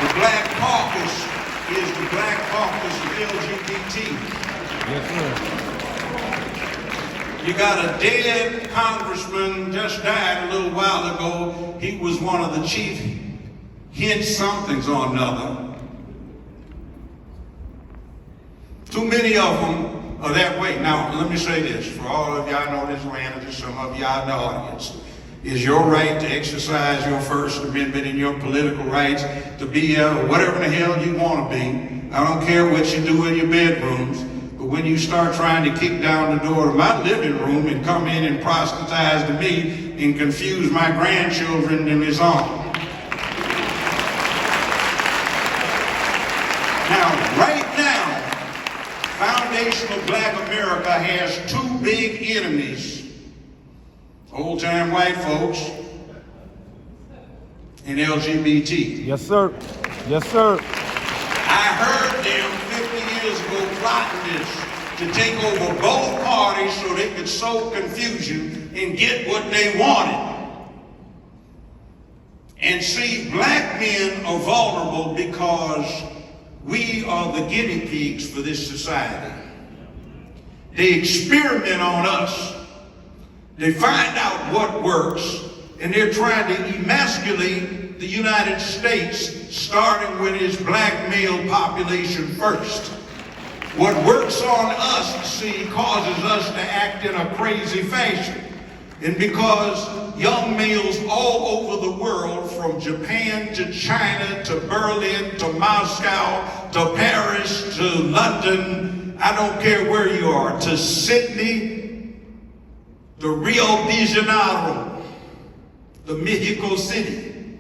The Black Caucus is the Black Caucus of LGBT. Yes, sir. You got a dead congressman, just died a little while ago. He was one of the chief hint somethings or another. Too many of them are that way. Now, let me say this. For all of y'all know this land, and some of y'all in the audience, is your right to exercise your First Amendment and your political rights to be whatever the hell you want to be. I don't care what you do in your bedrooms. But when you start trying to kick down the door of my living room and come in and proselytize to me and confuse my grandchildren in his own. Now, right now, Foundational Black America has two big enemies. Old-time white folks and LGBT. Yes, sir. Yes, sir. I heard them 50 years ago plotting this to take over both parties so they could sow confusion and get what they wanted. And see, black men are vulnerable because we are the guinea pigs for this society. They experiment on us. They find out what works, and they're trying to emasculate the United States, starting with its black male population first. What works on us, see, causes us to act in a crazy fashion. And because young males all over the world, from Japan to China to Berlin to Moscow to Paris to London, I don't care where you are, to Sydney, the Rio de Janeiro, the Mexico City,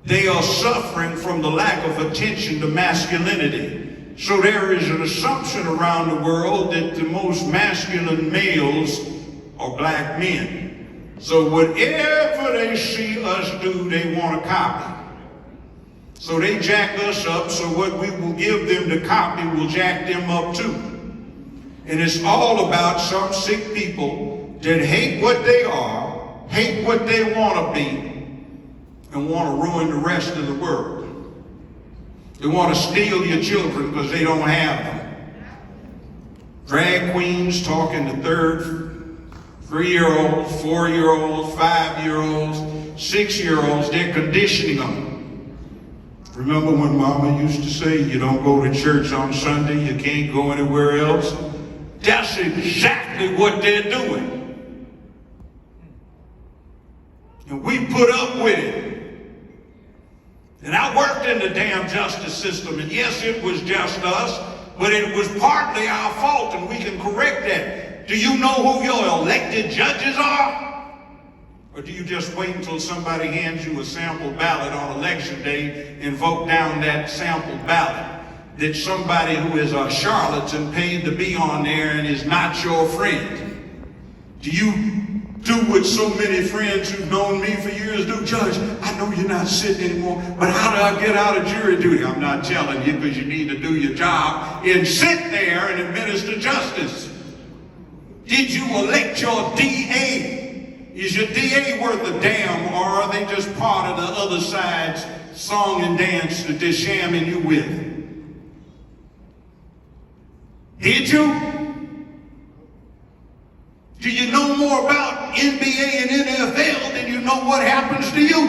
they are suffering from the lack of attention to masculinity. So there is an assumption around the world that the most masculine males are black men. So whatever they see us do, they want to copy. So they jack us up, so what we will give them to copy will jack them up too. And it's all about some sick people that hate what they are, hate what they want to be, and want to ruin the rest of the world. They want to steal your children because they don't have them. Drag queens talking to 3-year-olds, 4-year-olds, 5-year-olds, 6-year-olds, they're conditioning them. Remember when Mama used to say, you don't go to church on Sunday, you can't go anywhere else? That's exactly what they're doing. And we put up with it. And I worked in the damn justice system, and yes, it was just us, but it was partly our fault, and we can correct that. Do you know who your elected judges are? Or do you just wait until somebody hands you a sample ballot on election day and vote down that sample ballot? That somebody who is a charlatan paid to be on there and is not your friend? Do you do what so many friends who've known me for years do? Judge, I know you're not sitting anymore, but how do I get out of jury duty? I'm not telling you, because you need to do your job and sit there and administer justice. Did you elect your DA? Is your DA worth a damn, or are they just part of the other side's song and dance that they're shamming you with? Did you? Do you know more about NBA and NFL than you know what happens to you?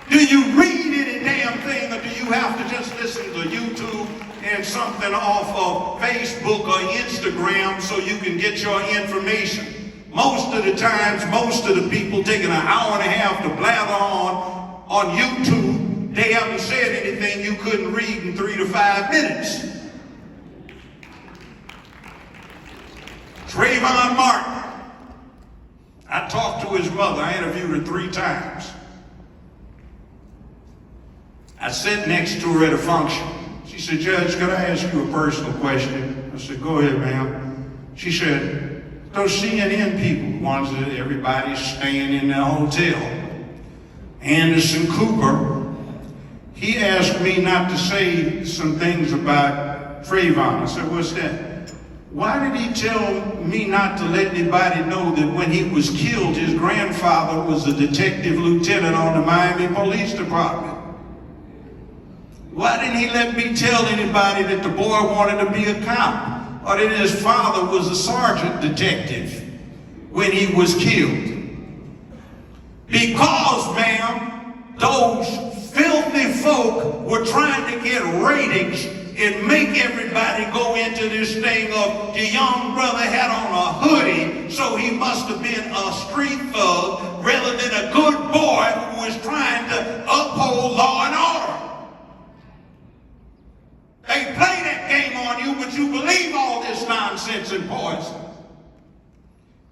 Do you read any damn thing, or do you have to just listen to YouTube and something off of Facebook or Instagram so you can get your information? Most of the times, most of the people taking an hour and a half to blather on YouTube, they haven't said anything you couldn't read in 3 to 5 minutes. Trayvon Martin. I talked to his mother. I interviewed her 3 times. I sat next to her at a function. She said, Judge, could I ask you a personal question? I said, go ahead, ma'am. She said, those CNN people, ones that everybody's staying in their hotel, Anderson Cooper, he asked me not to say some things about Trayvon. I said, what's that? Why did he tell me not to let anybody know that when he was killed, his grandfather was a detective lieutenant on the Miami Police Department? Why didn't he let me tell anybody that the boy wanted to be a cop, or that his father was a sergeant detective when he was killed? Because, ma'am, those filthy folk were trying to get ratings and make everybody go into this thing of the young brother had on a hoodie, so he must have been a street thug rather than a good boy who was trying to uphold law and order. They play that game on you, but you believe all this nonsense and poison.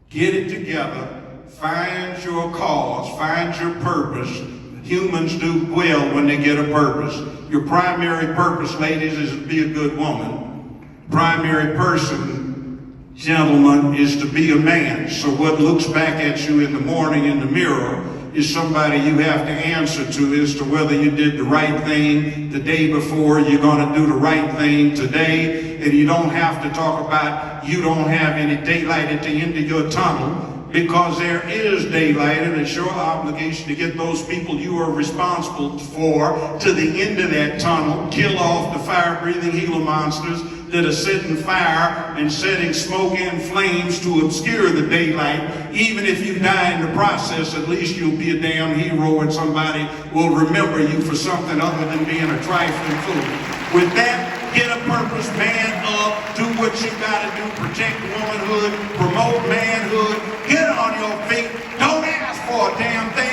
Get it together. Find your cause. Find your purpose. Humans do well when they get a purpose. Your primary purpose, ladies, is to be a good woman. Primary person, gentlemen, is to be a man. So what looks back at you in the morning in the mirror is somebody you have to answer to as to whether you did the right thing the day before, you're going to do the right thing today, and you don't have to talk about you don't have any daylight at the end of your tunnel, because there is daylight, and it's your obligation to get those people you are responsible for to the end of that tunnel, kill off the fire-breathing Gila monsters that are setting fire and setting smoke and flames to obscure the daylight. Even if you die in the process, at least you'll be a damn hero and somebody will remember you for something other than being a trifling fool. With that, get a purpose, man up, do what you gotta do, protect womanhood, promote manhood, get on your feet, don't ask for a damn thing.